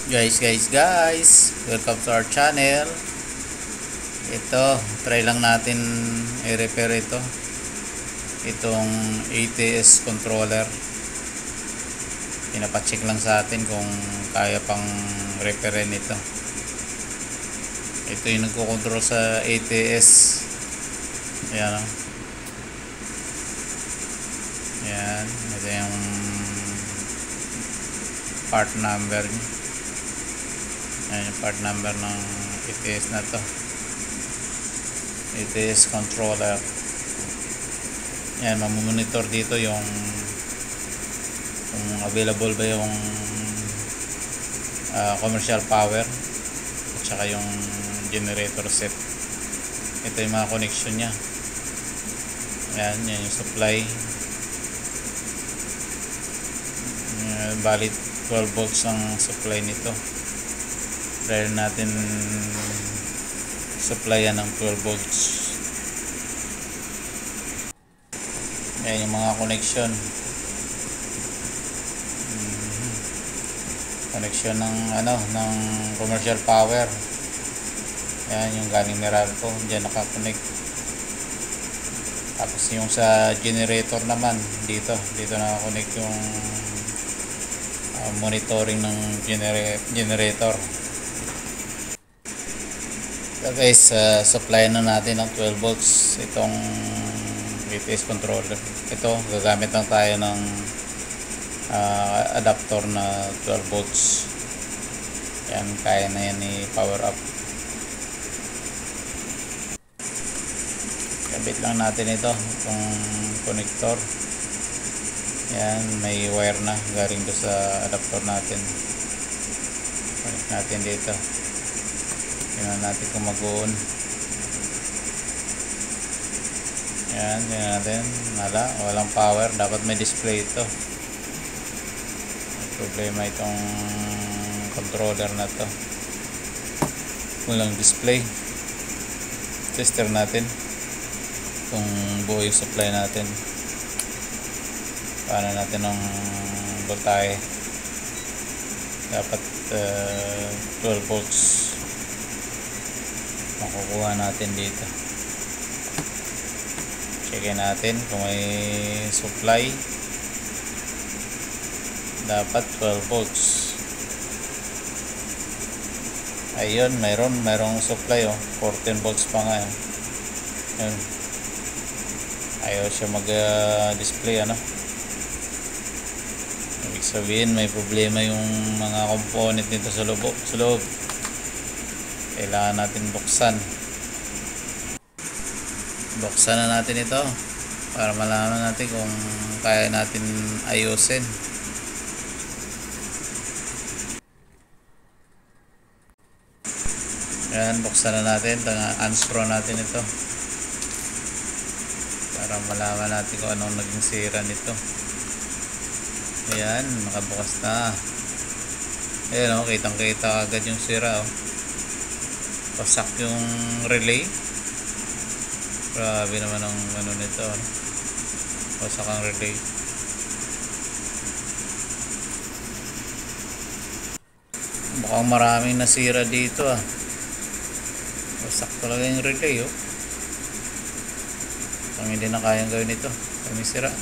Guys, welcome to our channel. Ito, try lang natin i-repair itong ATS controller. Pinapacheck lang sa atin kung kaya pang repairin ito. Ito yung nagko-control sa ATS. Ayan o. Ayan, ito yung part number niya. Ayan yung part number ng ATS na to, ATS controller. Ayan, mamonitor dito yung kung available ba yung commercial power at saka yung generator set. Ito yung mga connection nya. Ayan, yan yung supply. Valid 12 volts ang supply nito. Try natin supplyan ng 12 volts. Ayan yung mga connection. Connection ng ng commercial power. Ayan yung galing Meralco, diyan naka-connect. Tapos yung sa generator naman dito naka-connect yung monitoring ng generator. So guys, supply na natin ng 12 volts itong ATS controller. Ito, gagamit lang tayo ng adapter na 12 volts. Yan, kaya na yan i-power up. Kabit lang natin itong connector. Yan, may wire na galing do sa adapter natin. Connect natin dito. Tingnan natin kung mag-on. Yan, tingnan natin. Walang power. Dapat may display ito. May problema itong controller na to. Walang display. Tester natin kung buo yung supply natin. Paano natin ang voltahe. Dapat 12 volts makukuha natin dito. Checkin natin kung may supply. Dapat 12 volts. Ayun, mayroong supply 14 volts pa nga. Ayun. Ayaw siya mag-display Ibig sabihin may problema yung mga component nito sa loob. Kailangan natin buksan na natin ito para malaman natin kung kaya natin ayusin. Ayan, buksan na natin, unscrew natin ito para malaman natin kung anong naging sira nito. Ayan, nakabukas na. Ayan kitang kita agad yung sira pasak yung relay. Grabe naman ang nito pasak ang relay. Mukhang maraming nasira dito pasak talaga yung relay Kung hindi na kayang gawin ito, kami sira.